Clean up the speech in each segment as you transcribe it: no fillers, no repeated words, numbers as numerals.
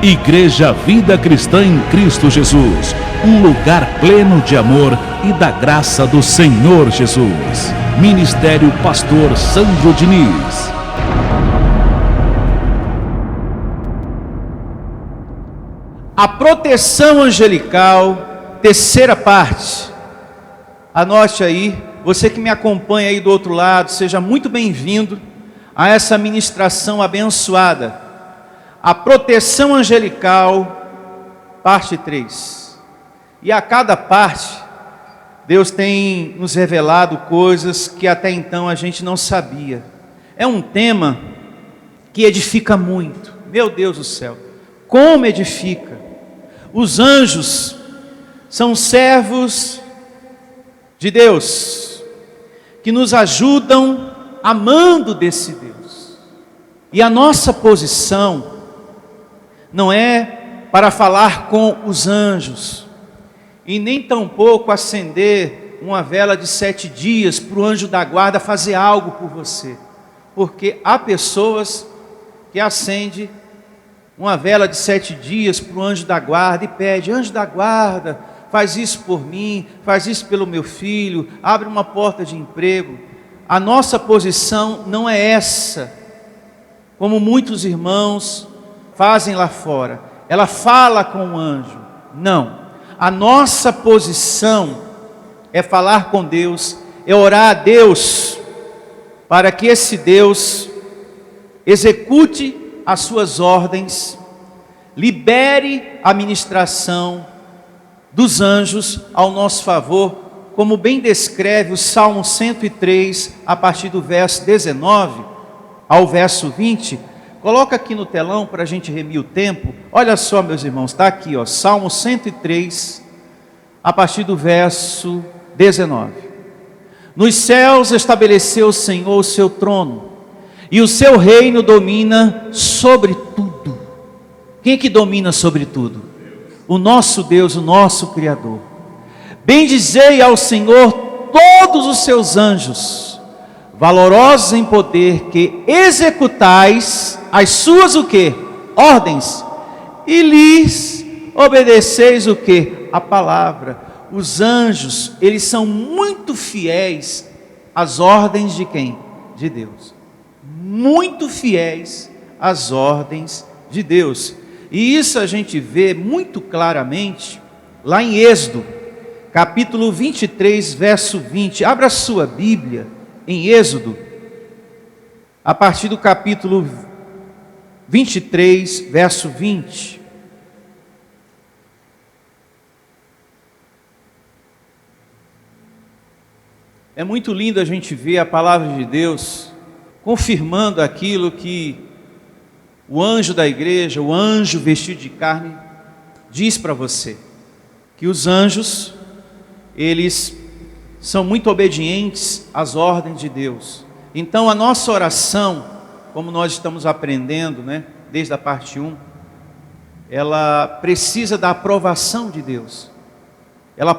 Igreja Vida Cristã em Cristo Jesus, um lugar pleno de amor e da graça do Senhor Jesus. Ministério Pastor Sandro Diniz. A proteção angelical, terceira parte. Anote aí, você que me acompanha aí do outro lado, seja muito bem-vindo a essa ministração abençoada. A proteção angelical, parte 3. E a cada parte, Deus tem nos revelado coisas que até então a gente não sabia. É um tema que edifica muito. Meu Deus do céu, como edifica! Os anjos são servos de Deus, que nos ajudam amando desse Deus. E a nossa posição não é para falar com os anjos, e nem tampouco acender uma vela de 7 dias para o anjo da guarda fazer algo por você, porque há pessoas que acendem uma vela de 7 dias para o anjo da guarda e pede: anjo da guarda, faz isso por mim, faz isso pelo meu filho, abre uma porta de emprego. A nossa posição não é essa, como muitos irmãos fazem lá fora. Ela fala com o anjo. Não, a nossa posição é falar com Deus, é orar a Deus, para que esse Deus execute as suas ordens, libere a ministração dos anjos ao nosso favor, como bem descreve o Salmo 103, a partir do verso 19 ao verso 20. Coloca aqui no telão para a gente remir o tempo. Olha só, meus irmãos, está aqui, ó, Salmo 103, a partir do verso 19. Nos céus estabeleceu o Senhor o seu trono, e o seu reino domina sobre tudo. Quem é que domina sobre tudo? O nosso Deus, o nosso Criador. Bendizei ao Senhor todos os seus anjos, valorosos em poder, que executais as suas o quê? Ordens, e lhes obedeceis o quê? A palavra. Os anjos, eles são muito fiéis às ordens de quem? De Deus. Muito fiéis às ordens de Deus. E isso a gente vê muito claramente lá em Êxodo, capítulo 23, verso 20. Abra a sua Bíblia em Êxodo, a partir do capítulo 23, verso 20. É muito lindo a gente ver a palavra de Deus confirmando aquilo que o anjo da igreja, o anjo vestido de carne, diz para você, que os anjos, eles são muito obedientes às ordens de Deus. Então a nossa oração, como nós estamos aprendendo, né, desde a parte 1, ela precisa da aprovação de Deus. Ela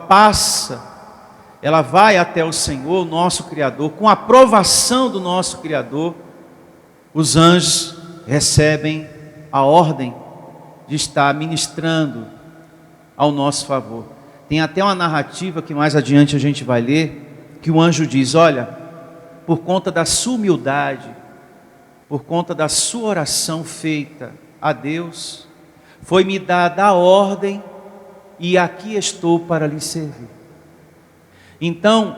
vai até o Senhor, nosso Criador, com a aprovação do nosso Criador. Os anjos recebem a ordem de estar ministrando ao nosso favor. Tem até uma narrativa que mais adiante a gente vai ler, que o anjo diz: olha, por conta da sua humildade, por conta da sua oração feita a Deus, foi-me dada a ordem, e aqui estou para lhe servir. Então,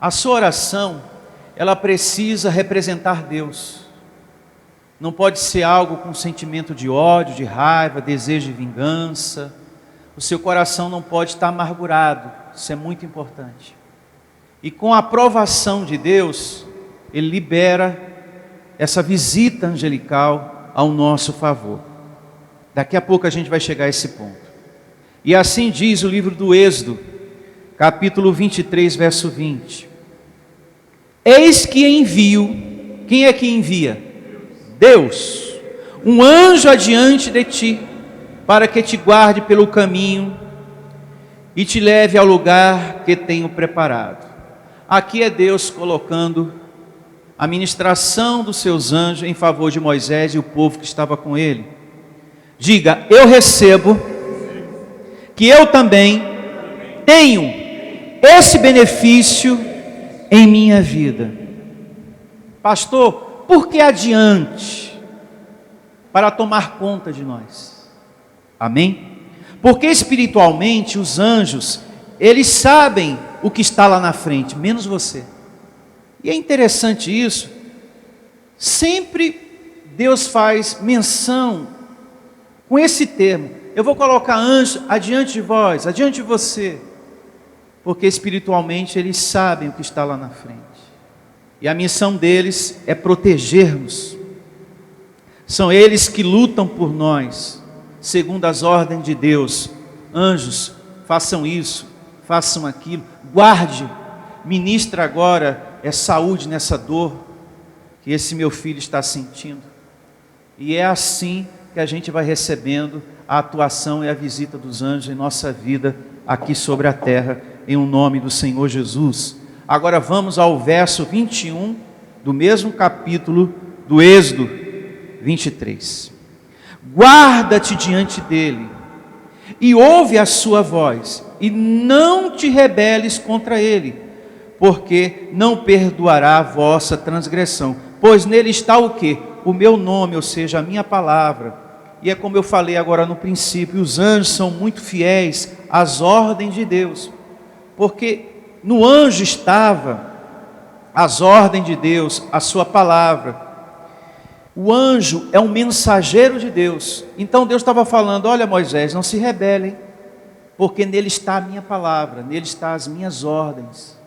a sua oração, ela precisa representar Deus. Não pode ser algo com sentimento de ódio, de raiva, desejo de vingança. O seu coração não pode estar amargurado. Isso é muito importante. E com a aprovação de Deus, Ele libera essa visita angelical ao nosso favor. Daqui a pouco a gente vai chegar a esse ponto. E assim diz o livro do Êxodo, capítulo 23, verso 20. Eis que envio. Quem é que envia? Deus. Um anjo adiante de ti, para que te guarde pelo caminho e te leve ao lugar que tenho preparado. Aqui é Deus colocando a ministração dos seus anjos em favor de Moisés e o povo que estava com ele. Diga, eu recebo, que eu também tenho esse benefício em minha vida. Pastor, por que adiante? Para tomar conta de nós. Amém? Porque espiritualmente os anjos, eles sabem o que está lá na frente, menos você. E é interessante isso. Sempre Deus faz menção com esse termo. Eu vou colocar anjo adiante de vós, adiante de você. Porque espiritualmente eles sabem o que está lá na frente. E a missão deles é proteger-nos. São eles que lutam por nós, segundo as ordens de Deus. Anjos, façam isso, façam aquilo. Guarde, ministra agora saúde nessa dor que esse meu filho está sentindo. E é assim que a gente vai recebendo a atuação e a visita dos anjos em nossa vida aqui sobre a terra, em um nome do Senhor Jesus. Agora vamos ao verso 21 do mesmo capítulo do Êxodo 23. Guarda-te diante dele e ouve a sua voz e não te rebeles contra ele, porque não perdoará a vossa transgressão, pois nele está o quê? O meu nome, ou seja, a minha palavra. E é como eu falei agora no princípio, os anjos são muito fiéis às ordens de Deus, porque no anjo estava as ordens de Deus, a sua palavra. O anjo é um mensageiro de Deus. Então Deus estava falando, olha Moisés, não se rebelem, porque nele está a minha palavra, nele está as minhas ordens.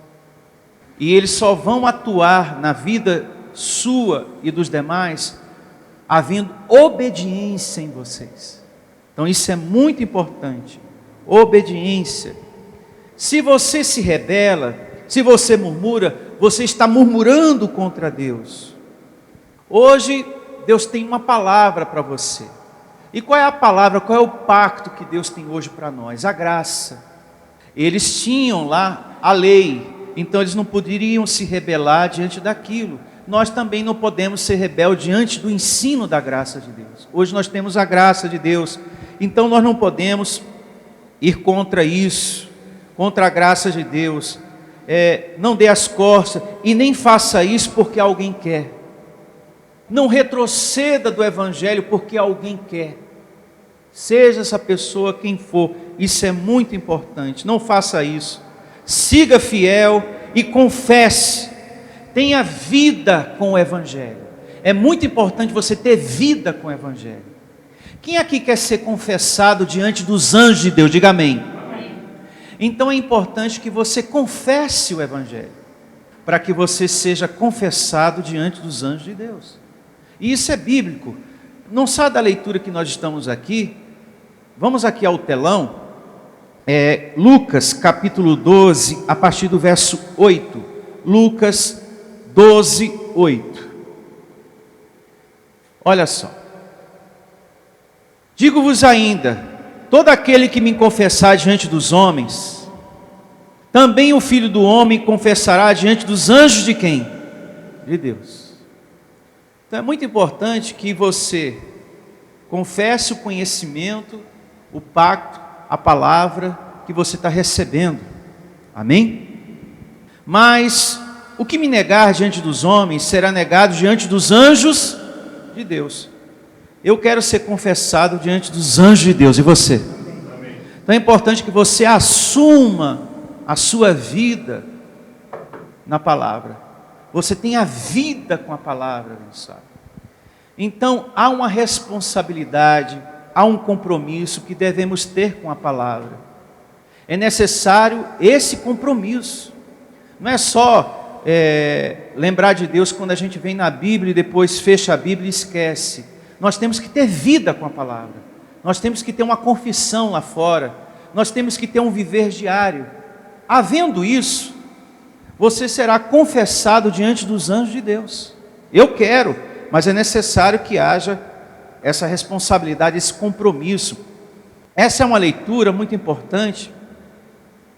E eles só vão atuar na vida sua e dos demais, havendo obediência em vocês. Então isso é muito importante, obediência. Se você se rebela, se você murmura, você está murmurando contra Deus. Hoje Deus tem uma palavra para você. E qual é a palavra, qual é o pacto que Deus tem hoje para nós? A graça. Eles tinham lá a lei, então eles não poderiam se rebelar diante daquilo. Nós também não podemos ser rebeldes diante do ensino da graça de Deus. Hoje nós temos a graça de Deus, então nós não podemos ir contra isso, contra a graça de Deus. Não dê as costas e nem faça isso porque alguém quer. Não retroceda do Evangelho porque alguém quer. Seja essa pessoa quem for, isso é muito importante. Não faça isso. Siga fiel e confesse. Tenha vida com o Evangelho. É muito importante você ter vida com o Evangelho. Quem aqui quer ser confessado diante dos anjos de Deus? Diga amém. Amém. Então é importante que você confesse o Evangelho, para que você seja confessado diante dos anjos de Deus. E isso é bíblico. Não sai da leitura que nós estamos aqui. Vamos aqui ao telão. Lucas capítulo 12, a partir do verso 8. Lucas 12, 8. Olha só. Digo-vos ainda, todo aquele que me confessar diante dos homens, também o Filho do Homem confessará diante dos anjos de quem? De Deus. Então é muito importante que você confesse o conhecimento, o pacto, a palavra que você está recebendo. Amém? Mas o que me negar diante dos homens será negado diante dos anjos de Deus. Eu quero ser confessado diante dos anjos de Deus. E você? Amém. Então é importante que você assuma a sua vida na palavra. Você tem a vida com a palavra, sabe? Então há uma responsabilidade, há um compromisso que devemos ter com a palavra. É necessário esse compromisso. Não é só lembrar de Deus quando a gente vem na Bíblia e depois fecha a Bíblia e esquece. Nós temos que ter vida com a palavra. Nós temos que ter uma confissão lá fora. Nós temos que ter um viver diário. Havendo isso, você será confessado diante dos anjos de Deus. Eu quero, mas é necessário que haja essa responsabilidade, esse compromisso. Essa é uma leitura muito importante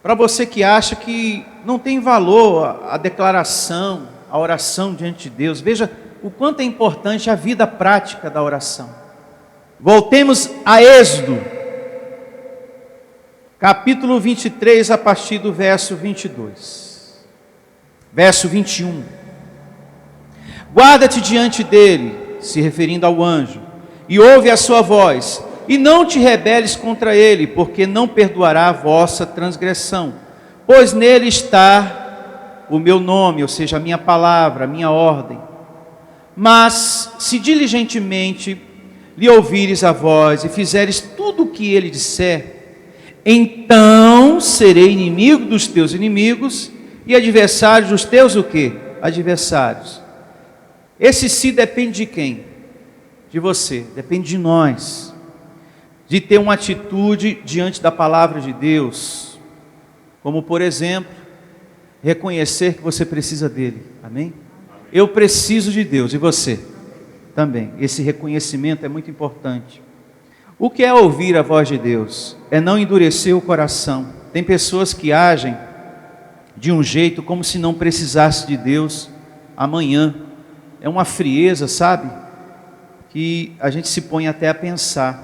para você que acha que não tem valor a declaração, a oração diante de Deus. Veja o quanto é importante a vida prática da oração. Voltemos a Êxodo, capítulo 23, a partir do verso 22. Verso 21. Guarda-te diante dele, se referindo ao anjo, e ouve a sua voz, e não te rebeles contra ele, porque não perdoará a vossa transgressão, pois nele está o meu nome, ou seja, a minha palavra, a minha ordem. Mas se diligentemente lhe ouvires a voz e fizeres tudo o que ele disser, então serei inimigo dos teus inimigos e adversário dos teus o quê? Adversários. Esse se depende de quem? De você, depende de nós, de ter uma atitude diante da palavra de Deus, como por exemplo, reconhecer que você precisa dele, amém? Eu preciso de Deus, e você? Também, esse reconhecimento é muito importante. O que é ouvir a voz de Deus? É não endurecer o coração. Tem pessoas que agem de um jeito como se não precisasse de Deus amanhã. É uma frieza, sabe? Que a gente se põe até a pensar.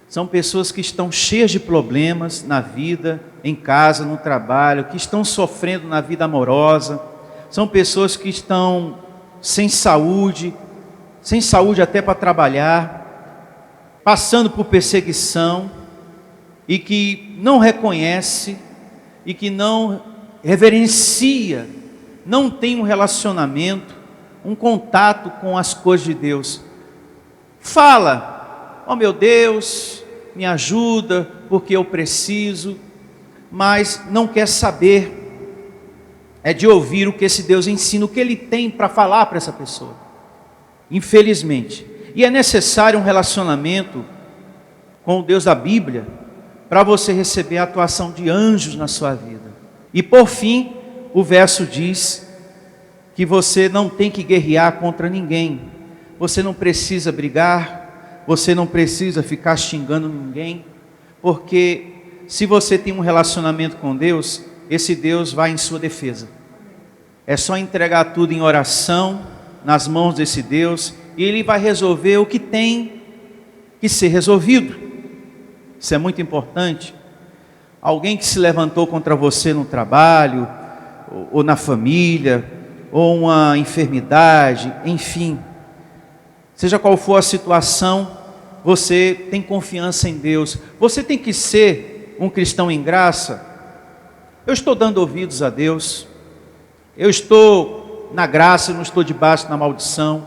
São pessoas que estão cheias de problemas na vida, em casa, no trabalho, que estão sofrendo na vida amorosa. São pessoas que estão sem saúde até para trabalhar, passando por perseguição, e que não reconhece, e que não reverencia, não tem um relacionamento, um contato com as coisas de Deus. Fala, ó meu Deus, me ajuda, porque eu preciso, mas não quer saber, é de ouvir o que esse Deus ensina, o que Ele tem para falar para essa pessoa, infelizmente. E é necessário um relacionamento com o Deus da Bíblia, para você receber a atuação de anjos na sua vida. E por fim, o verso diz que você não tem que guerrear contra ninguém, você não precisa brigar, você não precisa ficar xingando ninguém, porque se você tem um relacionamento com Deus, esse Deus vai em sua defesa. É só entregar tudo em oração, nas mãos desse Deus, e Ele vai resolver o que tem que ser resolvido. Isso é muito importante. Alguém que se levantou contra você no trabalho, ou na família, ou uma enfermidade, enfim, seja qual for a situação, você tem confiança em Deus. Você tem que ser um cristão em graça. Eu estou dando ouvidos a Deus, eu estou na graça, eu não estou debaixo da maldição.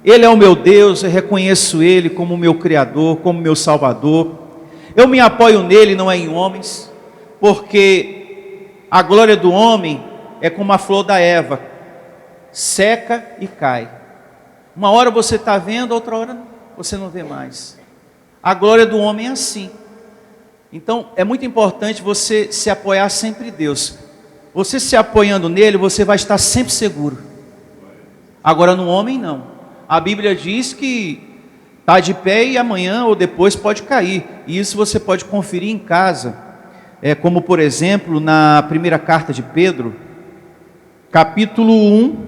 Ele é o meu Deus, eu reconheço Ele como meu Criador, como meu Salvador. Eu me apoio nele, não é em homens, porque a glória do homem é como a flor da erva, seca e cai. Uma hora você está vendo, outra hora você não vê mais. A glória do homem é assim. Então é muito importante você se apoiar sempre em Deus. Você se apoiando nele, você vai estar sempre seguro. Agora no homem não. A Bíblia diz que está de pé e amanhã ou depois pode cair. E isso você pode conferir em casa. Como por exemplo na primeira carta de Pedro, capítulo 1,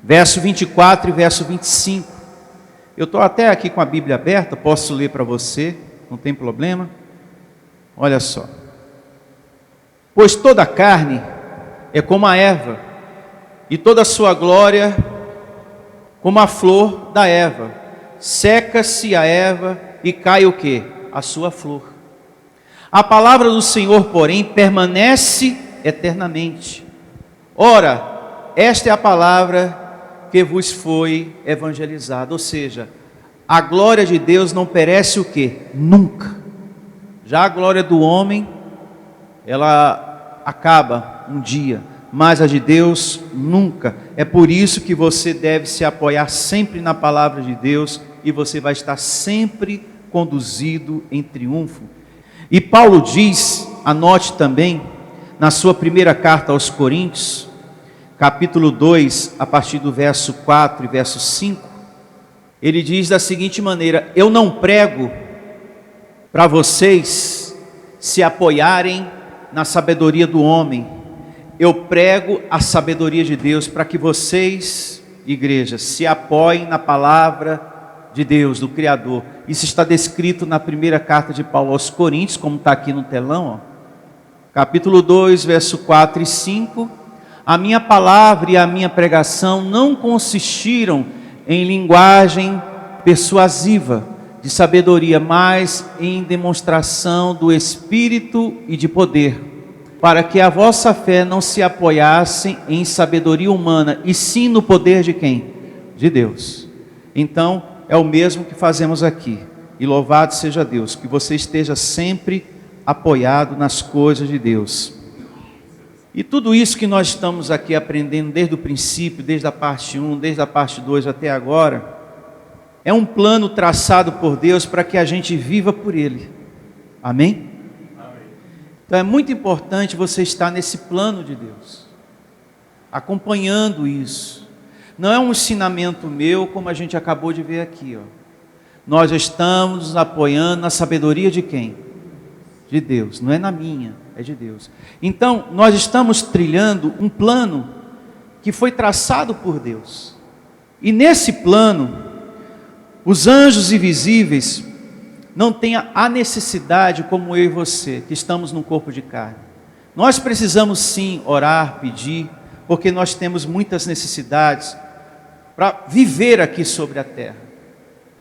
verso 24 e verso 25. Eu estou até aqui com a Bíblia aberta, posso ler para você, não tem problema. Olha só. Pois toda a carne é como a erva, e toda a sua glória como a flor da erva. Seca-se a erva e cai o quê? A sua flor. A palavra do Senhor, porém, permanece eternamente. Ora, esta é a palavra que vos foi evangelizada. Ou seja, a glória de Deus não perece o quê? Nunca. Já a glória do homem, ela acaba um dia, mas a de Deus nunca. É por isso que você deve se apoiar sempre na palavra de Deus, e você vai estar sempre conduzido em triunfo. E Paulo diz, anote também, na sua primeira carta aos Coríntios, capítulo 2, a partir do verso 4 e verso 5, ele diz da seguinte maneira: eu não prego para vocês se apoiarem na sabedoria do homem, eu prego a sabedoria de Deus, para que vocês, igreja, se apoiem na palavra de Deus, do Criador. Isso está descrito na primeira carta de Paulo aos Coríntios, como está aqui no telão, ó. Capítulo 2, verso 4 e 5. A minha palavra e a minha pregação não consistiram em linguagem persuasiva, de sabedoria, mas em demonstração do Espírito e de poder, para que a vossa fé não se apoiasse em sabedoria humana, e sim no poder de quem? De Deus. Então, é o mesmo que fazemos aqui. E louvado seja Deus, que você esteja sempre apoiado nas coisas de Deus. E tudo isso que nós estamos aqui aprendendo desde o princípio, desde a parte 1, desde a parte 2 até agora, é um plano traçado por Deus para que a gente viva por Ele. Amém? Então é muito importante você estar nesse plano de Deus, acompanhando isso. Não é um ensinamento meu, como a gente acabou de ver aqui, ó. Nós estamos nos apoiando na sabedoria de quem? De Deus, não é na minha, é de Deus. Então, nós estamos trilhando um plano que foi traçado por Deus. E nesse plano, os anjos invisíveis não têm a necessidade, como eu e você, que estamos no corpo de carne. Nós precisamos sim orar, pedir, porque nós temos muitas necessidades para viver aqui sobre a terra.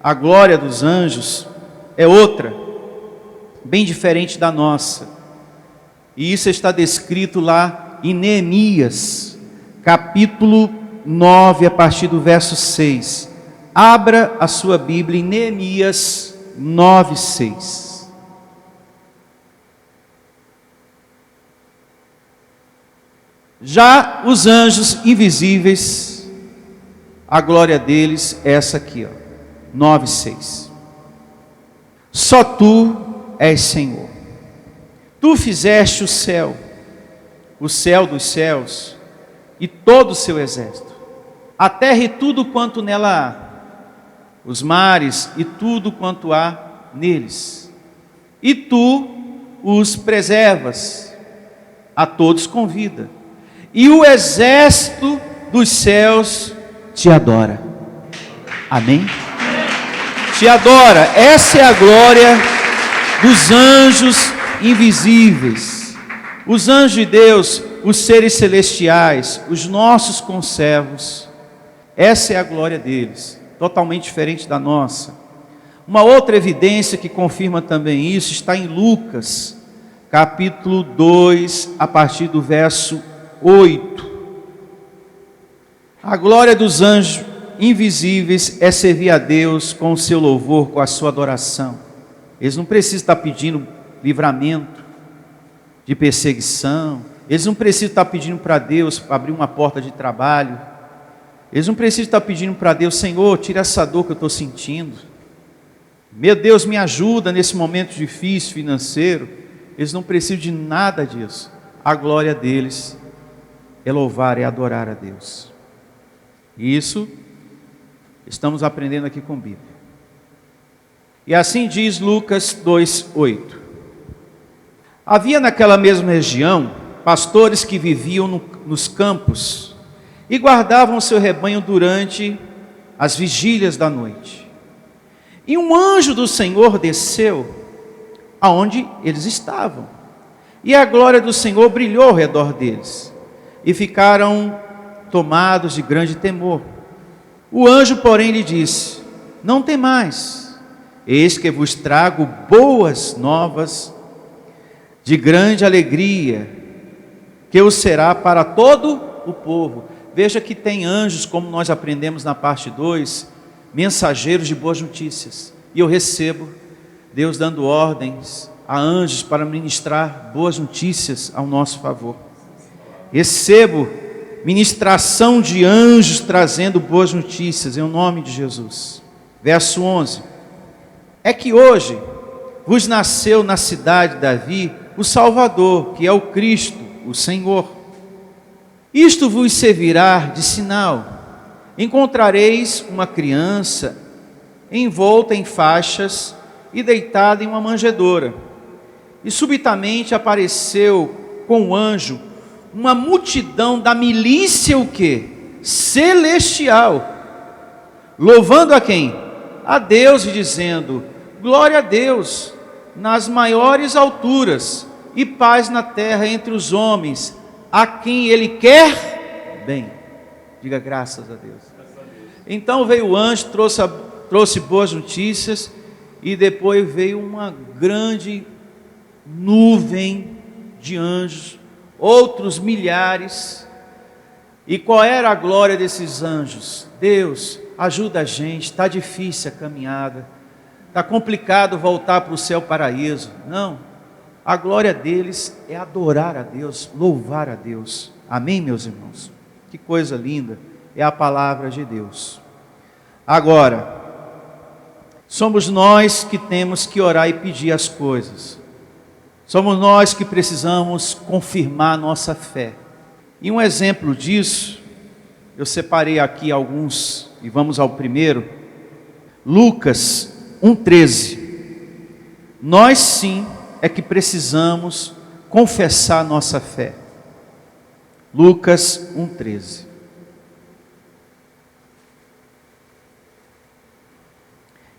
A glória dos anjos é outra, bem diferente da nossa. E isso está descrito lá em Neemias, capítulo 9, a partir do verso 6. Abra a sua Bíblia em Neemias 9, 6. Já os anjos invisíveis, a glória deles é essa aqui, ó, 9, 6. Só tu és Senhor. Tu fizeste o céu dos céus, e todo o seu exército, a terra e tudo quanto nela há, os mares e tudo quanto há neles. E tu os preservas, a todos com vida. E o exército dos céus te adora. Amém? Te adora. Essa é a glória dos anjos invisíveis. Os anjos de Deus, os seres celestiais, os nossos conservos. Essa é a glória deles, totalmente diferente da nossa. Uma outra evidência que confirma também isso está em Lucas, capítulo 2, a partir do verso 8. A glória dos anjos invisíveis é servir a Deus com o seu louvor, com a sua adoração. Eles não precisam estar pedindo livramento de perseguição, eles não precisam estar pedindo para Deus para abrir uma porta de trabalho, eles não precisam estar pedindo para Deus: Senhor, tira essa dor que eu estou sentindo, meu Deus, me ajuda nesse momento difícil financeiro. Eles não precisam de nada disso. A glória deles é louvar e adorar a Deus. E isso estamos aprendendo aqui com a Bíblia. E assim diz Lucas 2:8. Havia naquela mesma região pastores que viviam nos campos e guardavam o seu rebanho durante as vigílias da noite. E um anjo do Senhor desceu aonde eles estavam, e a glória do Senhor brilhou ao redor deles, e ficaram tomados de grande temor. O anjo, porém, lhe disse: não temais, eis que vos trago boas novas de grande alegria, que o será para todo o povo. Veja que tem anjos, como nós aprendemos na parte 2, mensageiros de boas notícias. E eu recebo Deus dando ordens a anjos para ministrar boas notícias ao nosso favor. Recebo ministração de anjos trazendo boas notícias, em nome de Jesus. Verso 11. É que hoje vos nasceu na cidade de Davi o Salvador, que é o Cristo, o Senhor. Isto vos servirá de sinal: encontrareis uma criança envolta em faixas e deitada em uma manjedoura. E subitamente apareceu com o anjo uma multidão da milícia, o quê? Celestial, louvando a quem? a Deus e dizendo: glória a Deus nas maiores alturas e paz na terra entre os homens, a quem Ele quer bem. Diga graças a Deus. Então veio o anjo, trouxe boas notícias, e depois veio uma grande nuvem de anjos, outros milhares. E qual era a glória desses anjos? Deus, ajuda a gente, está difícil a caminhada, está complicado voltar para o céu paraíso. Não, a glória deles é adorar a Deus, louvar a Deus. Amém, meus irmãos? Que coisa linda é a palavra de Deus. Agora, somos nós que temos que orar e pedir as coisas. Somos nós que precisamos confirmar nossa fé. E um exemplo disso, eu separei aqui alguns, e vamos ao primeiro. Lucas 1,13. Nós sim é que precisamos confessar nossa fé. Lucas 1,13.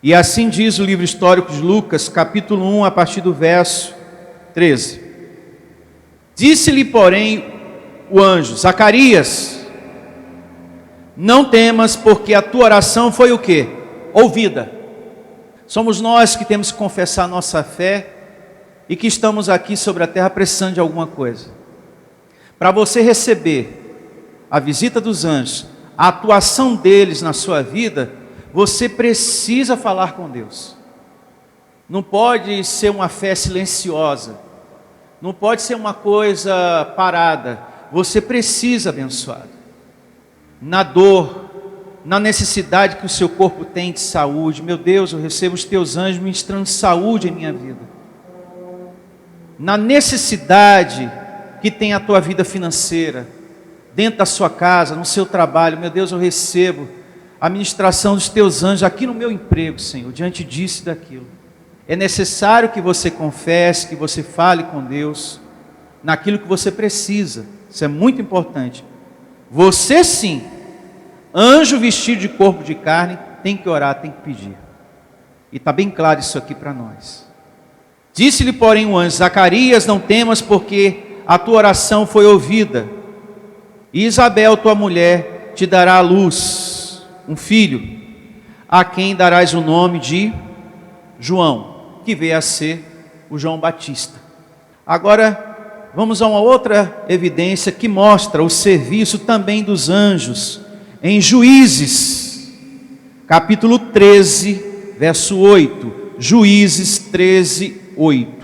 E assim diz o livro histórico de Lucas, capítulo 1, a partir do verso 13. Disse-lhe, porém, o anjo: Zacarias, não temas, porque a tua oração foi o quê? Ouvida. Somos nós que temos que confessar nossa fé e que estamos aqui sobre a terra precisando de alguma coisa. Para você receber a visita dos anjos, a atuação deles na sua vida, você precisa falar com Deus. Não pode ser uma fé silenciosa, não pode ser uma coisa parada. Você precisa, abençoado, na dor, na necessidade que o seu corpo tem de saúde. Meu Deus, eu recebo os teus anjos ministrando saúde em minha vida. Na necessidade que tem a tua vida financeira, dentro da sua casa, no seu trabalho. Meu Deus, eu recebo a ministração dos teus anjos aqui no meu emprego, Senhor, diante disso e daquilo. É necessário que você confesse, que você fale com Deus naquilo que você precisa. Isso é muito importante. Você sim, anjo vestido de corpo de carne, tem que orar, tem que pedir. E está bem claro isso aqui para nós. Disse-lhe, porém, o anjo: Zacarias, não temas, porque a tua oração foi ouvida. E Isabel, tua mulher, te dará à luz um filho, a quem darás o nome de João, que veio a ser o João Batista. Agora, vamos a uma outra evidência que mostra o serviço também dos anjos, em Juízes, capítulo 13, verso 8. Juízes 13, 8.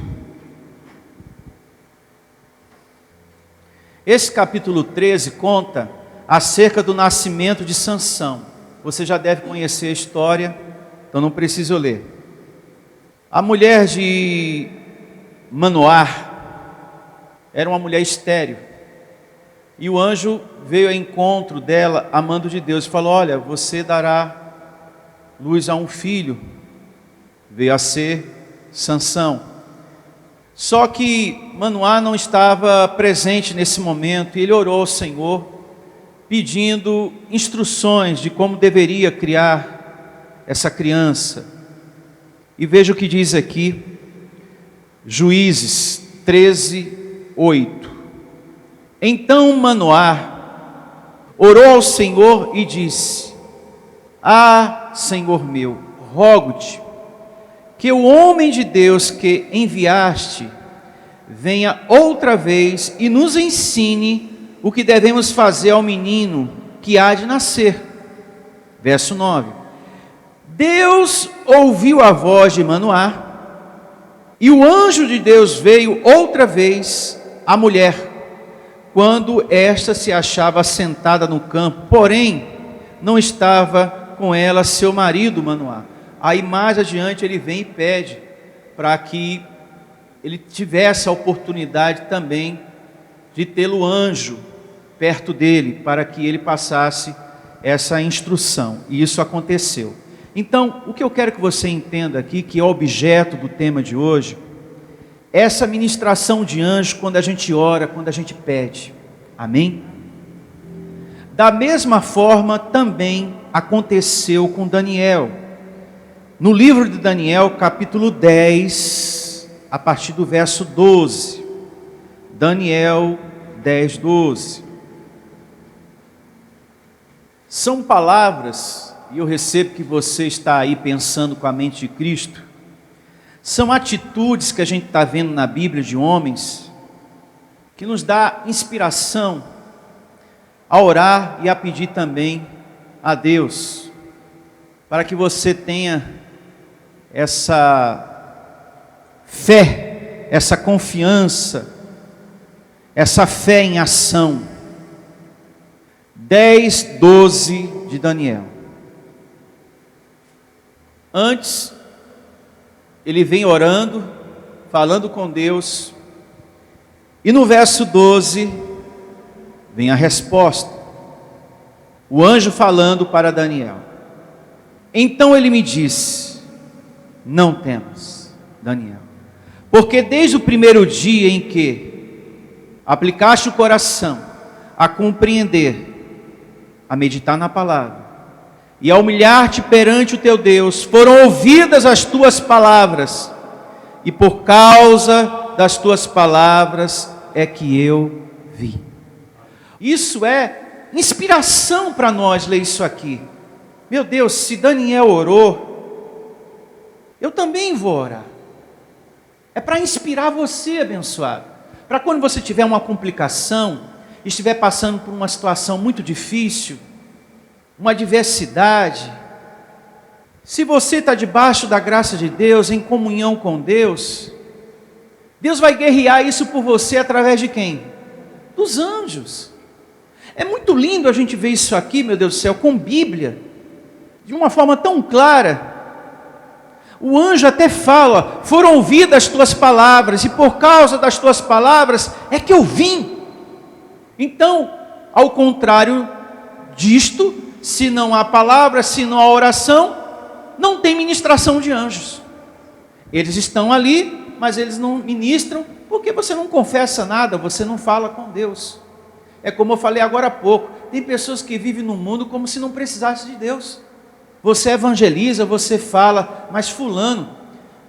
Esse capítulo 13 conta acerca do nascimento de Sansão. Você já deve conhecer a história, então não preciso ler. A mulher de Manoá era uma mulher estéril. E o anjo veio ao encontro dela, amando de Deus, e falou: olha, você dará luz a um filho. Veio a ser Sansão. Só que Manoá não estava presente nesse momento, e ele orou ao Senhor, pedindo instruções de como deveria criar essa criança. E veja o que diz aqui, Juízes 13, 8. Então Manoá orou ao Senhor e disse: Ah, Senhor meu, rogo-te que o homem de Deus que enviaste venha outra vez e nos ensine o que devemos fazer ao menino que há de nascer. Verso 9. Deus ouviu a voz de Manoá, e o anjo de Deus veio outra vez à mulher, quando esta se achava sentada no campo, porém não estava com ela seu marido Manoá. Aí mais adiante ele vem e pede para que ele tivesse a oportunidade também de tê-lo anjo perto dele, para que ele passasse essa instrução. E isso aconteceu. Então, o que eu quero que você entenda aqui, que é o objeto do tema de hoje, essa ministração de anjo quando a gente ora, quando a gente pede. Amém? Da mesma forma também aconteceu com Daniel. no livro de Daniel, capítulo 10, a partir do verso 12. Daniel 10, 12. São palavras, e eu recebo que você está aí pensando com a mente de Cristo, são atitudes que a gente está vendo na Bíblia de homens, que nos dá inspiração a orar e a pedir também a Deus, para que você tenha essa fé, essa confiança, essa fé em ação. 10, 12 de Daniel. Antes, ele vem orando, falando com Deus, e no verso 12, vem a resposta. O anjo falando para Daniel. Então ele me disse: não temas, Daniel, porque desde o primeiro dia em que aplicaste o coração a compreender, a meditar na palavra e a humilhar-te perante o teu Deus, foram ouvidas as tuas palavras, e por causa das tuas palavras é que eu vi. Isso é inspiração para nós ler isso aqui. Meu Deus, se Daniel orou, eu também vou orar. É para inspirar você, abençoado, para quando você tiver uma complicação, estiver passando por uma situação muito difícil, uma adversidade, se você está debaixo da graça de Deus, em comunhão com Deus, Deus vai guerrear isso por você através de quem? Dos anjos. É muito lindo a gente ver isso aqui, meu Deus do céu, com Bíblia, de uma forma tão clara. O anjo até fala: foram ouvidas as tuas palavras, e por causa das tuas palavras é que eu vim. Então, ao contrário disto, se não há palavra, se não há oração, não tem ministração de anjos. Eles estão ali, mas eles não ministram, porque você não confessa nada, você não fala com Deus. É como eu falei agora há pouco, tem pessoas que vivem no mundo como se não precisasse de Deus. Você evangeliza, você fala, mas fulano,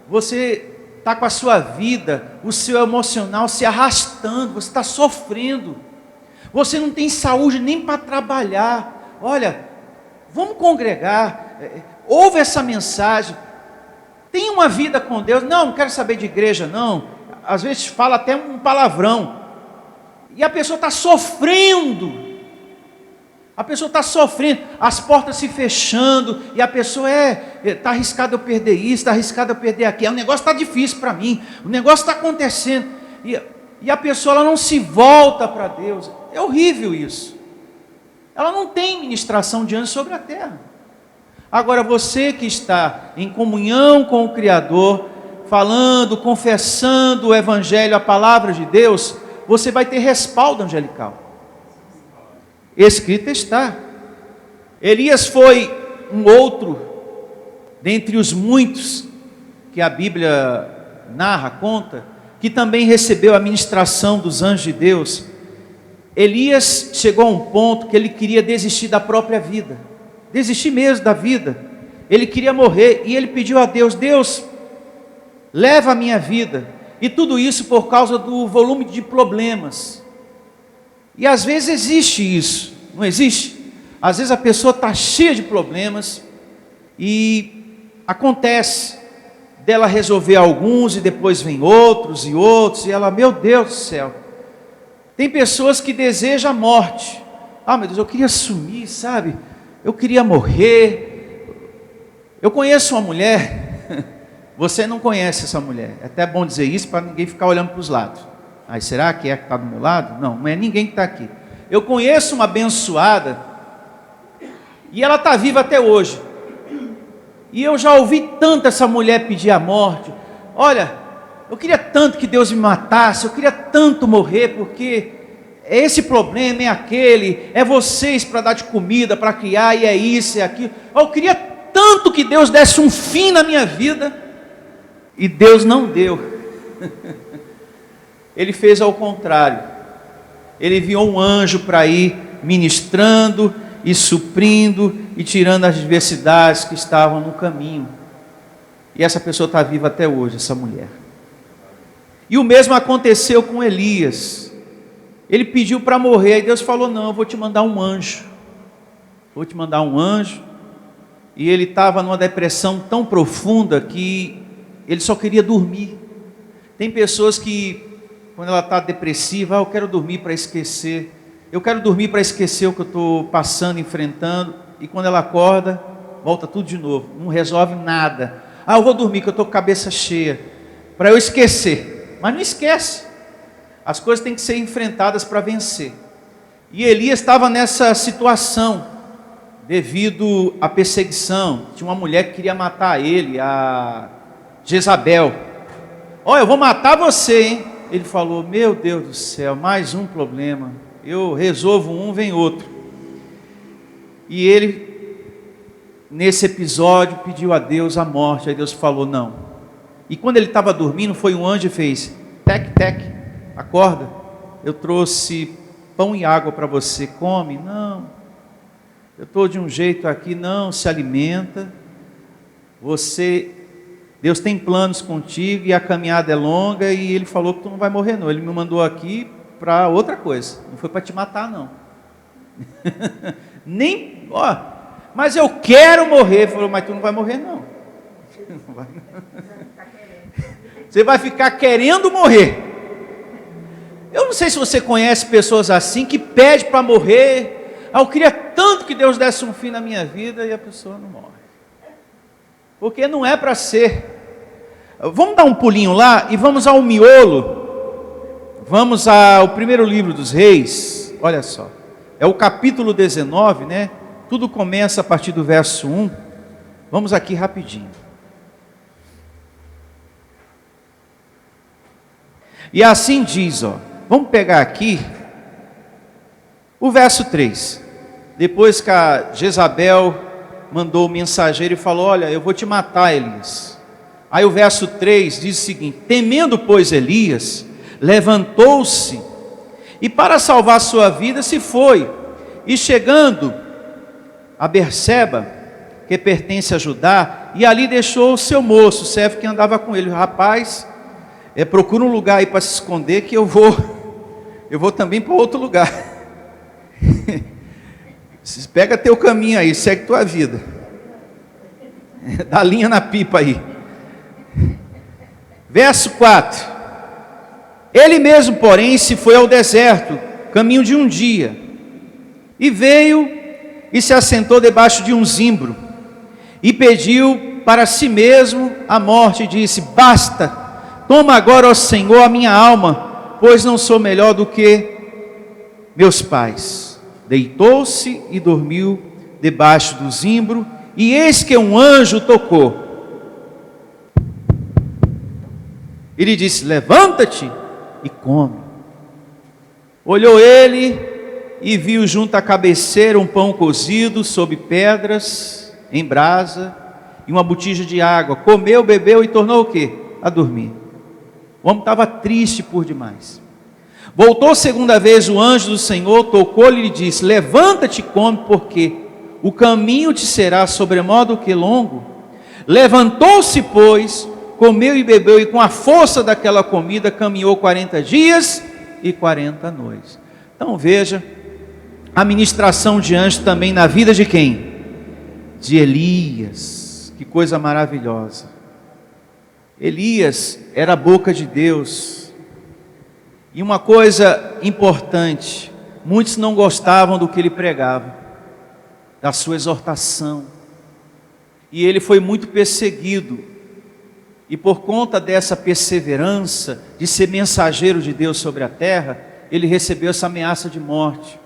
você está com a sua vida, o seu emocional se arrastando, você está sofrendo, você não tem saúde nem para trabalhar. Olha, vamos congregar, ouve essa mensagem, tem uma vida com Deus. Não quero saber de igreja não, às vezes fala até um palavrão, e a pessoa está sofrendo, as portas se fechando, e a pessoa está arriscada eu perder isso, está arriscada eu perder aquilo, o negócio está difícil para mim, o negócio está acontecendo, e a pessoa ela não se volta para Deus. É horrível isso. Ela não tem ministração de anjos sobre a terra. Agora você que está em comunhão com o Criador, falando, confessando o Evangelho, a palavra de Deus, você vai ter respaldo angelical. Escrito está. Elias foi um outro dentre os muitos que a Bíblia narra, conta, que também recebeu a ministração dos anjos de Deus. Elias chegou a um ponto que ele queria desistir da própria vida, desistir mesmo da vida, ele queria morrer, e ele pediu a Deus: Deus, leva a minha vida, e tudo isso por causa do volume de problemas. E às vezes existe isso, não existe? Às vezes a pessoa está cheia de problemas, e acontece dela resolver alguns, e depois vem outros, e ela, meu Deus do céu, tem pessoas que desejam a morte. Ah, meu Deus, eu queria sumir, sabe? Eu queria morrer. Eu conheço uma mulher, você não conhece essa mulher, é até bom dizer isso para ninguém ficar olhando para os lados. Aí, será que está do meu lado? Não, não é ninguém que está aqui. Eu conheço uma abençoada, e ela está viva até hoje. E eu já ouvi tanto essa mulher pedir a morte. Olha, eu queria tanto que Deus me matasse, eu queria tanto morrer, porque esse problema é aquele, é vocês para dar de comida, para criar, e é isso, é aquilo. Eu queria tanto que Deus desse um fim na minha vida, e Deus não deu. Ele fez ao contrário. Ele enviou um anjo para ir ministrando e suprindo e tirando as adversidades que estavam no caminho. E essa pessoa está viva até hoje, essa mulher. E o mesmo aconteceu com Elias. Ele pediu para morrer, aí Deus falou: não, eu vou te mandar um anjo. Vou te mandar um anjo. E ele estava numa depressão tão profunda que ele só queria dormir. Tem pessoas que, quando ela está depressiva, eu quero dormir para esquecer. Eu quero dormir para esquecer o que eu estou passando, enfrentando. E quando ela acorda, volta tudo de novo. Não resolve nada. Eu vou dormir que eu estou com a cabeça cheia. Para eu esquecer. Mas não esquece. As coisas têm que ser enfrentadas para vencer. E Elias estava nessa situação. Devido à perseguição. Tinha uma mulher que queria matar ele, a Jezabel. Eu vou matar você, hein? Ele falou: meu Deus do céu, mais um problema. Eu resolvo um, vem outro. E ele, nesse episódio, pediu a Deus a morte. Aí Deus falou: não. E quando ele estava dormindo, foi um anjo e fez: tec, tec, acorda. Eu trouxe pão e água para você, come. Não. Eu estou de um jeito aqui, não, se alimenta. Deus tem planos contigo e a caminhada é longa. E ele falou que tu não vai morrer não. Ele me mandou aqui para outra coisa. Não foi para te matar não. Mas eu quero morrer. Ele falou: mas tu não vai morrer não. Não vai, não. Você vai ficar querendo morrer. Eu não sei se você conhece pessoas assim que pedem para morrer. Eu queria tanto que Deus desse um fim na minha vida, e a pessoa não morre. Porque não é para ser. Vamos dar um pulinho lá e vamos ao miolo. Vamos ao primeiro livro dos Reis. Olha só. É o capítulo 19, né? Tudo começa a partir do verso 1. Vamos aqui rapidinho. E assim diz, vamos pegar aqui o verso 3. Depois que a Jezabel mandou o mensageiro e falou: olha, eu vou te matar, Elias. Aí o verso 3 diz o seguinte: temendo, pois, Elias, levantou-se e para salvar sua vida se foi. E chegando a Berseba, que pertence a Judá, e ali deixou o seu moço, o servo que andava com ele. Rapaz, procura um lugar aí para se esconder, que eu vou também para outro lugar. Pega teu caminho aí, segue tua vida. Dá linha na pipa aí. Verso 4. Ele mesmo, porém, se foi ao deserto, caminho de um dia, e veio e se assentou debaixo de um zimbro, e pediu para si mesmo a morte, e disse: basta, toma agora, ó Senhor, a minha alma, pois não sou melhor do que meus pais. Deitou-se e dormiu debaixo do zimbro, e eis que um anjo tocou. Ele disse: levanta-te e come. Olhou ele e viu junto à cabeceira um pão cozido sobre pedras em brasa e uma botija de água. Comeu, bebeu e tornou o quê? A dormir. O homem estava triste por demais. Voltou segunda vez o anjo do Senhor, tocou-lhe e lhe disse: levanta-te e come, porque o caminho te será sobremodo que longo. Levantou-se, pois, comeu e bebeu, e com a força daquela comida caminhou 40 dias e 40 noites. Então veja, a ministração de anjo também na vida de quem? De Elias. Que coisa maravilhosa. Elias era a boca de Deus. E uma coisa importante, muitos não gostavam do que ele pregava, da sua exortação. E ele foi muito perseguido. E por conta dessa perseverança, de ser mensageiro de Deus sobre a terra, ele recebeu essa ameaça de morte.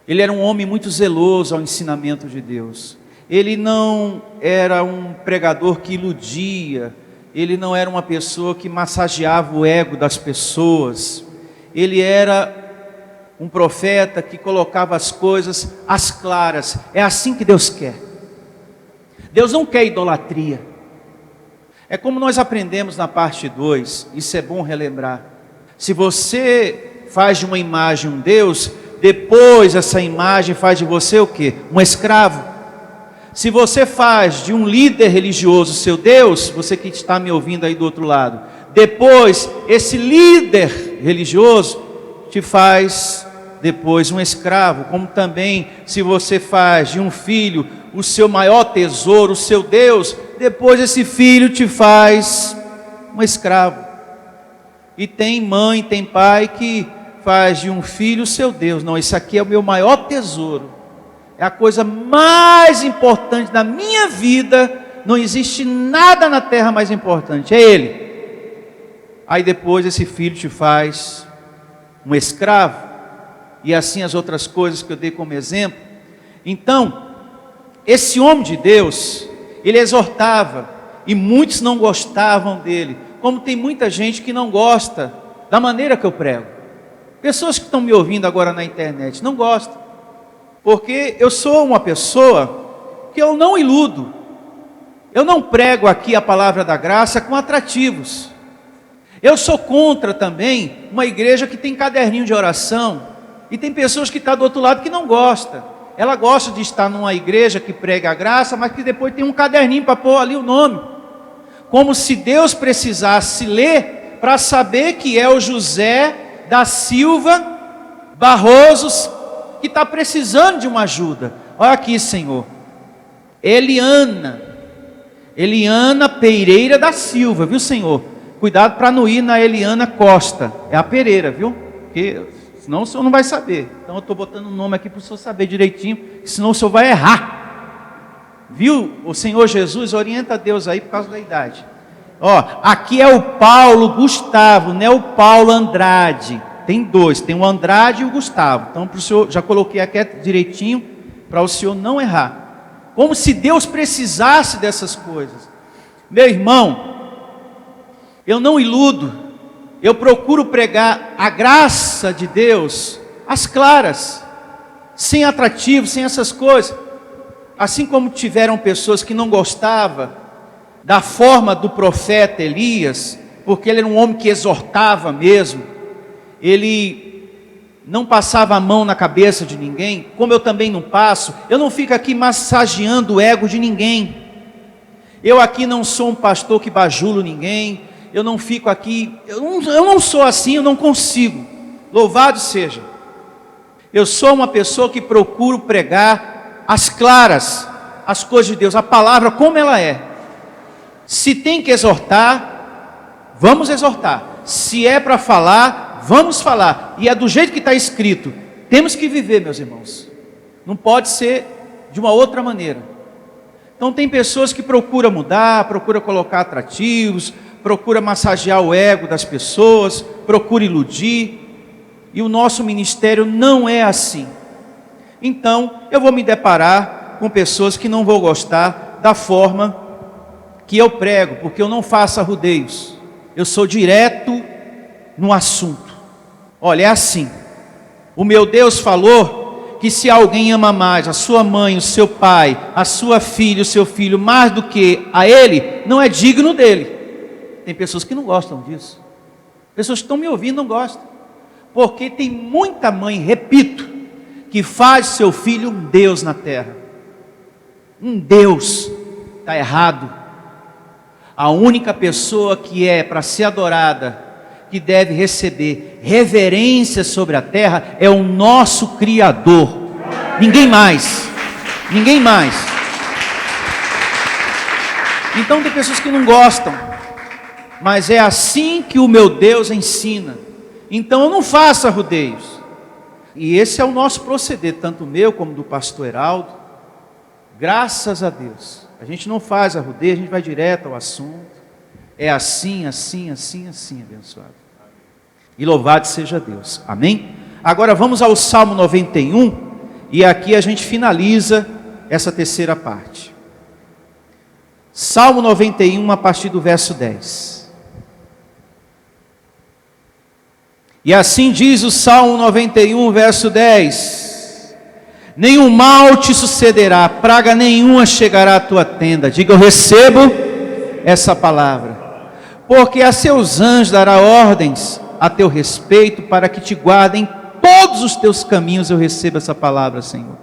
Ele era um homem muito zeloso ao ensinamento de Deus. Ele não era um pregador que iludia. Ele não era uma pessoa que massageava o ego das pessoas. Ele era um profeta que colocava as coisas às claras. É assim que Deus quer. Deus não quer idolatria. É como nós aprendemos na parte 2, isso é bom relembrar. Se você faz de uma imagem um Deus, depois essa imagem faz de você o quê? Um escravo. Se você faz de um líder religioso seu Deus, você que está me ouvindo aí do outro lado, depois esse líder religioso te faz depois um escravo, como também se você faz de um filho o seu maior tesouro, o seu Deus, depois esse filho te faz um escravo. E tem mãe, tem pai que faz de um filho o seu Deus. Não, esse aqui é o meu maior tesouro, é a coisa mais importante da minha vida, não existe nada na terra mais importante, é Ele. Aí depois esse filho te faz um escravo, e assim as outras coisas que eu dei como exemplo. Então, esse homem de Deus, ele exortava, e muitos não gostavam dele, como tem muita gente que não gosta da maneira que eu prego. Pessoas que estão me ouvindo agora na internet não gostam, porque eu sou uma pessoa que eu não iludo, eu não prego aqui a palavra da graça com atrativos. Eu sou contra também uma igreja que tem caderninho de oração, e tem pessoas que estão do outro lado que não gostam. Ela gosta de estar numa igreja que prega a graça, mas que depois tem um caderninho para pôr ali o nome, como se Deus precisasse ler para saber que é o José da Silva Barroso que está precisando de uma ajuda. Olha aqui, Senhor, Eliana Pereira da Silva, viu, Senhor? Cuidado para não ir na Eliana Costa, é a Pereira, viu? Porque senão o senhor não vai saber. Então eu estou botando o nome aqui para o senhor saber direitinho, senão o senhor vai errar. Viu? O Senhor Jesus orienta Deus aí por causa da idade. Ó, aqui é o Paulo Gustavo, não é o Paulo Andrade. Tem dois, tem o Andrade e o Gustavo. Então para o senhor, já coloquei aqui direitinho para o senhor não errar. Como se Deus precisasse dessas coisas. Meu irmão, eu não iludo, eu procuro pregar a graça de Deus às claras, sem atrativo, sem essas coisas. Assim como tiveram pessoas que não gostavam da forma do profeta Elias, porque ele era um homem que exortava mesmo, ele não passava a mão na cabeça de ninguém, como eu também não passo. Eu não fico aqui massageando o ego de ninguém. Eu aqui não sou um pastor que bajulo ninguém. Eu não fico aqui, eu não sou assim, eu não consigo. Louvado seja. Eu sou uma pessoa que procuro pregar as claras, as coisas de Deus, a palavra como ela é. Se tem que exortar, vamos exortar. Se é para falar, vamos falar. E é do jeito que está escrito. Temos que viver, meus irmãos. Não pode ser de uma outra maneira. Então tem pessoas que procuram mudar, procuram colocar atrativos, procura massagear o ego das pessoas, procura iludir, e o nosso ministério não é assim. Então, eu vou me deparar com pessoas que não vão gostar da forma que eu prego, porque eu não faço arrudeios, eu sou direto no assunto. Olha, é assim, o meu Deus falou que se alguém ama mais a sua mãe, o seu pai, a sua filha, o seu filho, mais do que a ele, não é digno dele. Tem pessoas que não gostam disso. Pessoas que estão me ouvindo não gostam. Porque tem muita mãe, repito, que faz seu filho um Deus na terra. Um Deus. Está errado. A única pessoa que é para ser adorada, que deve receber reverência sobre a terra, é o nosso Criador. Ninguém mais. Ninguém mais. Então tem pessoas que não gostam. Mas é assim que o meu Deus ensina. Então eu não faço arrudeios. E esse é o nosso proceder, tanto o meu como do pastor Heraldo. Graças a Deus. A gente não faz arrudeio, a gente vai direto ao assunto. É assim, assim, assim, assim, abençoado. E louvado seja Deus. Amém? Agora vamos ao Salmo 91. E aqui a gente finaliza essa terceira parte. Salmo 91, a partir do verso 10. E assim diz o Salmo 91, verso 10: nenhum mal te sucederá, praga nenhuma chegará à tua tenda. Diga, eu recebo essa palavra. Porque a seus anjos dará ordens a teu respeito, para que te guardem em todos os teus caminhos. Eu recebo essa palavra, Senhor.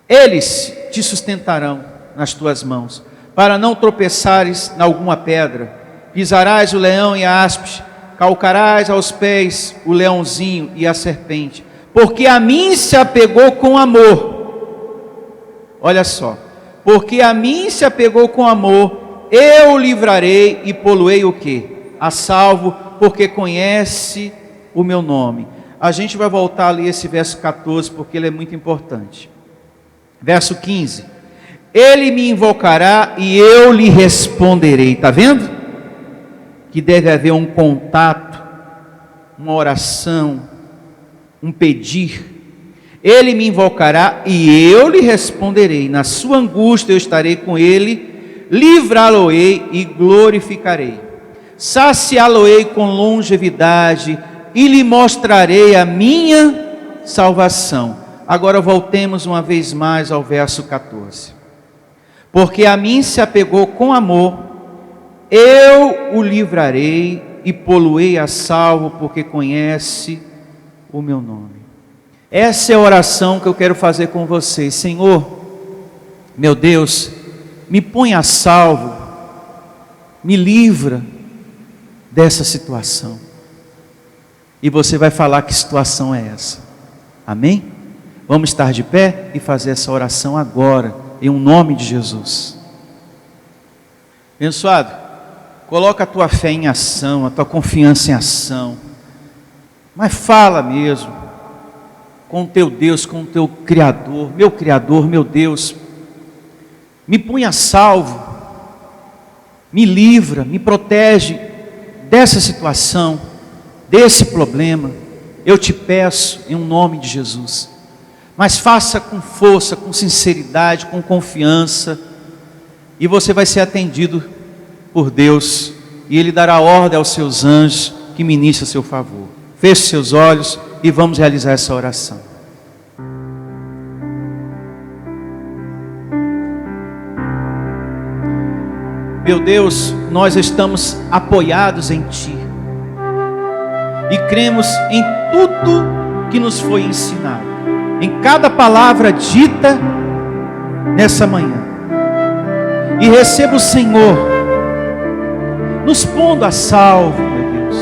Eles te sustentarão nas tuas mãos, para não tropeçares em alguma pedra. Pisarás o leão e a áspide, calcarás aos pés o leãozinho e a serpente. Porque a mim se apegou com amor. Olha só. Porque a mim se apegou com amor, eu o livrarei e pô-lo-ei o quê? A salvo, porque conhece o meu nome. A gente vai voltar a ler esse verso 14, porque ele é muito importante. Verso 15. Ele me invocará e eu lhe responderei. Está vendo? Que deve haver um contato, uma oração, um pedir. Ele me invocará e eu lhe responderei. Na sua angústia eu estarei com ele, livrá-lo-ei e glorificarei. Saciá-lo-ei com longevidade e lhe mostrarei a minha salvação. Agora voltemos uma vez mais ao verso 14. Porque a mim se apegou com amor, eu o livrarei e pô-lo-ei a salvo, porque conhece o meu nome. Essa é a oração que eu quero fazer com vocês. Senhor, meu Deus, me põe a salvo, me livra dessa situação. E você vai falar que situação é essa. Amém? Vamos estar de pé e fazer essa oração agora, em um nome de Jesus. Abençoado, coloca a tua fé em ação, a tua confiança em ação. Mas fala mesmo com o teu Deus, com o teu Criador, meu Deus, me põe a salvo, me livra, me protege dessa situação, desse problema, eu te peço em um nome de Jesus, mas faça com força, com sinceridade, com confiança, e você vai ser atendido por Deus, e Ele dará ordem aos seus anjos que ministram a seu favor. Feche seus olhos e vamos realizar essa oração. Meu Deus, nós estamos apoiados em Ti e cremos em tudo que nos foi ensinado, em cada palavra dita nessa manhã, e receba o Senhor nos pondo a salvo, meu Deus,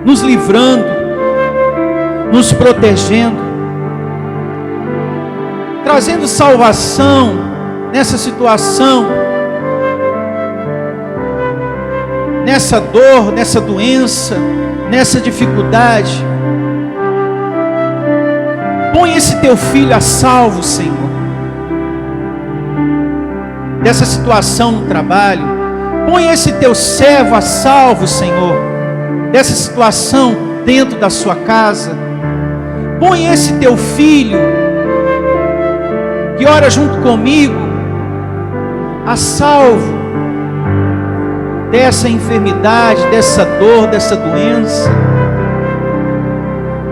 nos livrando, nos protegendo, trazendo salvação nessa situação, nessa dor, nessa doença, nessa dificuldade. Põe esse teu filho a salvo, Senhor, dessa situação no trabalho. Põe esse teu servo a salvo, Senhor, dessa situação dentro da sua casa. Põe esse teu filho que ora junto comigo a salvo dessa enfermidade, dessa dor, dessa doença,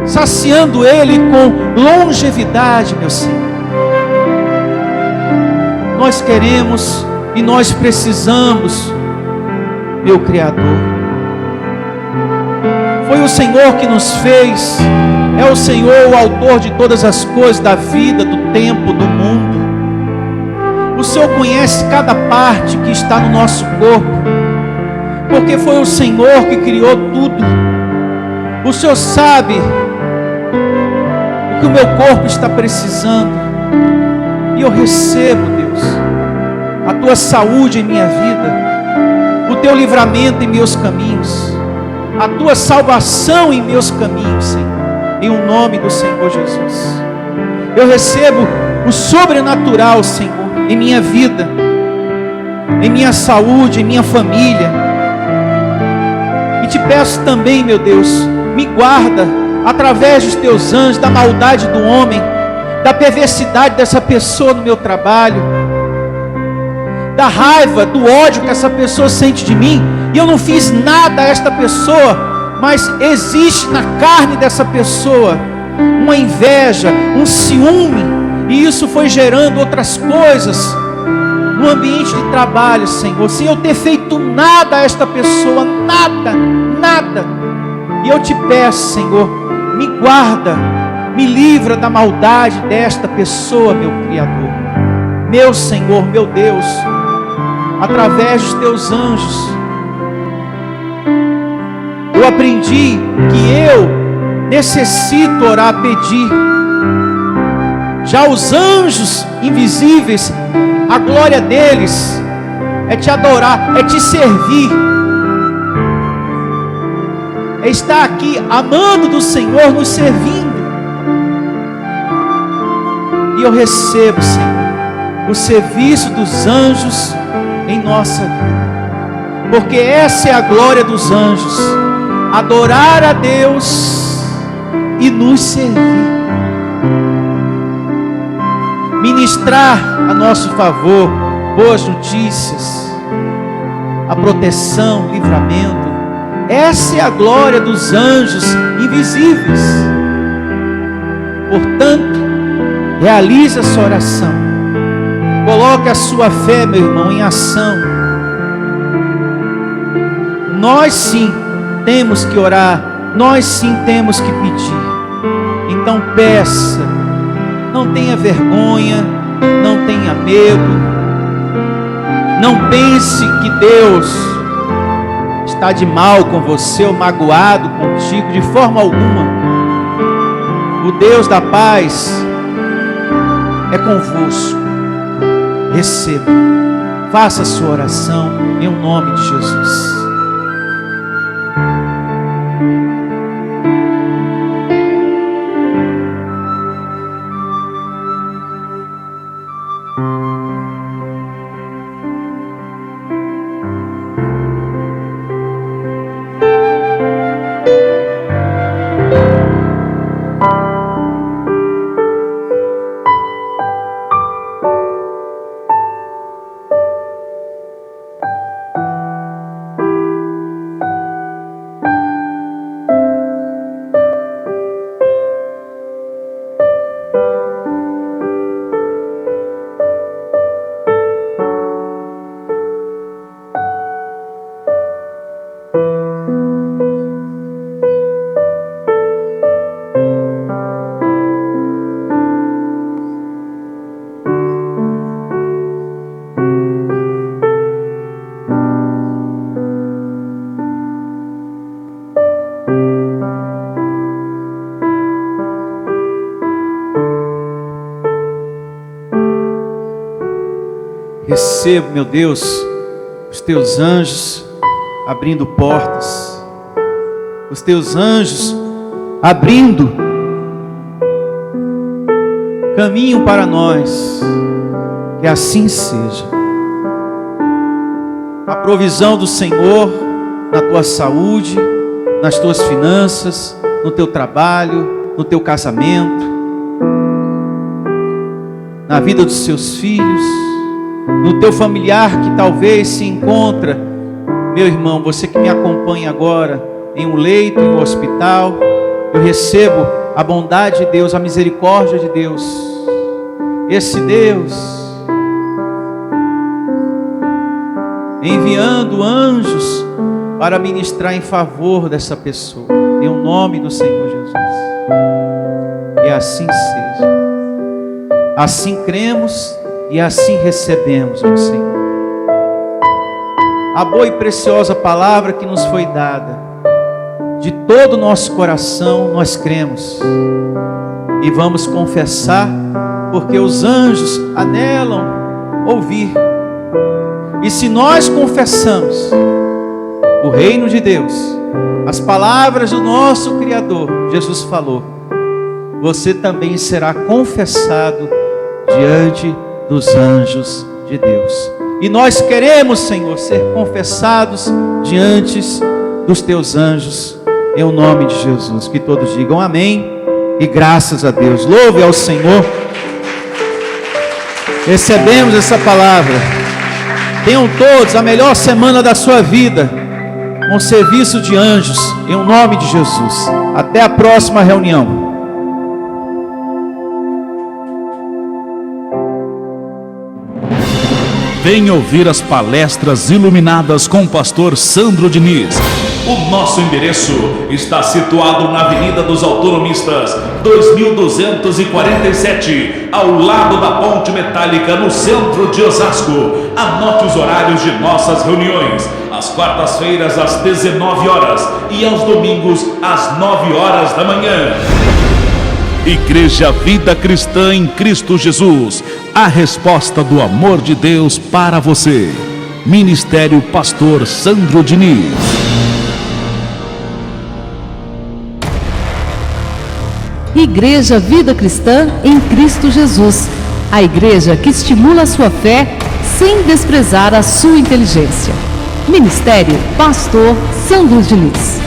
saciando ele com longevidade, meu Senhor. Nós queremos e nós precisamos, meu Criador. Foi o Senhor que nos fez, é o Senhor o autor de todas as coisas, da vida, do tempo, do mundo. O Senhor conhece cada parte que está no nosso corpo, porque foi o Senhor que criou tudo. O Senhor sabe o que o meu corpo está precisando, e eu recebo, Deus, a tua saúde em minha vida, o teu livramento em meus caminhos, a tua salvação em meus caminhos, Senhor, em o nome do Senhor Jesus. Eu recebo o sobrenatural, Senhor, em minha vida, em minha saúde, em minha família. E te peço também, meu Deus, me guarda através dos teus anjos da maldade do homem, da perversidade dessa pessoa no meu trabalho, da raiva, do ódio que essa pessoa sente de mim, e eu não fiz nada a esta pessoa, mas existe na carne dessa pessoa uma inveja, um ciúme, e isso foi gerando outras coisas no ambiente de trabalho, Senhor, sem eu ter feito nada a esta pessoa, nada, e eu te peço, Senhor, me guarda, Me livra da maldade desta pessoa, meu Criador, meu Senhor, meu Deus, através dos teus anjos. Eu aprendi que eu necessito orar, pedir. Já os anjos invisíveis, a glória deles é te adorar, é te servir, é estar aqui amando do Senhor, nos servindo. E eu recebo, Senhor, o serviço dos anjos em nossa vida, porque essa é a glória dos anjos, adorar a Deus e nos servir, ministrar a nosso favor boas notícias, a proteção, livramento. Essa é a glória dos anjos invisíveis. Portanto, realize a sua oração, coloque a sua fé, meu irmão, em ação. Nós sim temos que orar, nós sim temos que pedir. Então peça, não tenha vergonha, não tenha medo, não pense que Deus está de mal com você ou magoado contigo, de forma alguma. O Deus da paz é convosco. Receba, faça a sua oração em nome de Jesus. Recebo, meu Deus, os teus anjos abrindo portas, os teus anjos abrindo caminho para nós, que assim seja. A provisão do Senhor na tua saúde, nas tuas finanças, no teu trabalho, no teu casamento, na vida dos seus filhos, no teu familiar que talvez se encontra, meu irmão, você que me acompanha agora em um leito, em um hospital, eu recebo a bondade de Deus, a misericórdia de Deus. Esse Deus enviando anjos para ministrar em favor dessa pessoa, em nome do Senhor Jesus. E assim seja. Assim cremos e assim recebemos, meu Senhor. A boa e preciosa palavra que nos foi dada, de todo o nosso coração nós cremos e vamos confessar, porque os anjos anelam ouvir. E se nós confessamos o reino de Deus, as palavras do nosso Criador, Jesus falou, você também será confessado diante dos anjos de Deus. E nós queremos, Senhor, ser confessados diante dos teus anjos, em nome de Jesus. Que todos digam amém e graças a Deus. Louve ao Senhor. Recebemos essa palavra. Tenham todos a melhor semana da sua vida, com serviço de anjos, em nome de Jesus. Até a próxima reunião. Venha ouvir as palestras iluminadas com o pastor Sandro Diniz. O nosso endereço está situado na Avenida dos Autonomistas, 2247, ao lado da Ponte Metálica, no centro de Osasco. Anote os horários de nossas reuniões: às quartas-feiras às 19 horas e aos domingos às 9 horas da manhã. Igreja Vida Cristã em Cristo Jesus, a resposta do amor de Deus para você. Ministério Pastor Sandro Diniz. Igreja Vida Cristã em Cristo Jesus, a igreja que estimula a sua fé sem desprezar a sua inteligência. Ministério Pastor Sandro Diniz.